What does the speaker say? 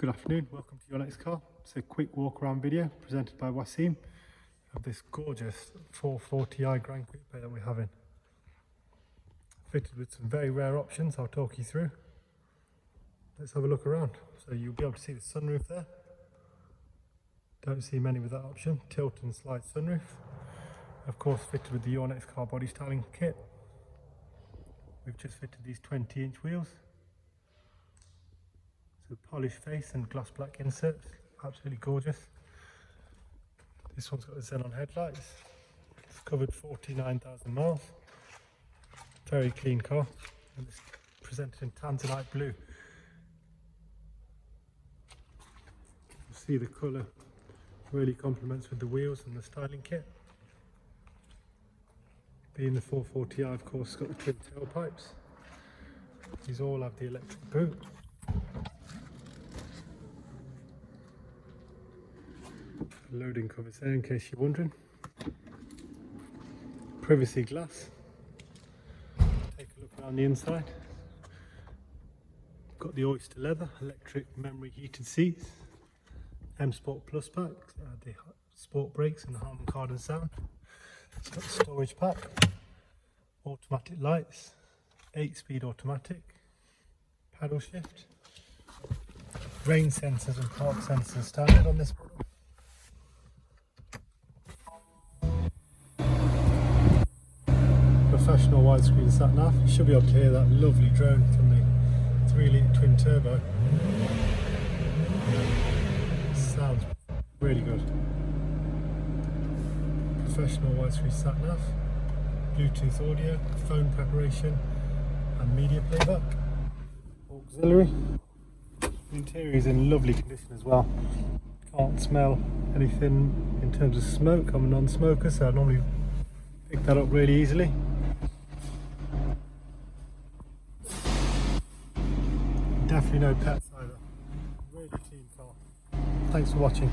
Good afternoon, welcome to your next car. It's a quick walk around video presented by Wasim of this gorgeous 440i Grand Coupe that we're having. Fitted with some very rare options I'll talk you through. Let's have a look around. So you'll be able to see the sunroof there. Don't see many with that option. Tilt and slide sunroof. Of course fitted with the Your Next Car body styling kit. We've just fitted these 20-inch wheels. So polished face and gloss black inserts, absolutely gorgeous. This one's got the xenon headlights. It's covered 49,000 miles. Very clean car, and it's presented in tanzanite blue. You see the colour really complements with the wheels and the styling kit. Being the 440i, of course, it's got the twin tailpipes. These all have the electric boot. Loading covers there in case you're wondering. Privacy glass. Take a look around the inside. Got the oyster leather, electric memory heated seats, M Sport Plus pack, the sport brakes and the Harman Kardon sound. It's got the storage pack, automatic lights, 8-speed automatic, paddle shift, rain sensors and park sensors standard on this model. Professional widescreen sat nav. You should be able to hear that lovely drone from the 3-litre twin turbo. Sounds really good. Professional widescreen sat nav, Bluetooth audio, phone preparation and media playback. Auxiliary. The interior is in lovely condition as well. Can't smell anything in terms of smoke. I'm a non-smoker, so I normally pick that up really easily. Definitely no pets either. Really clean car. Thanks for watching.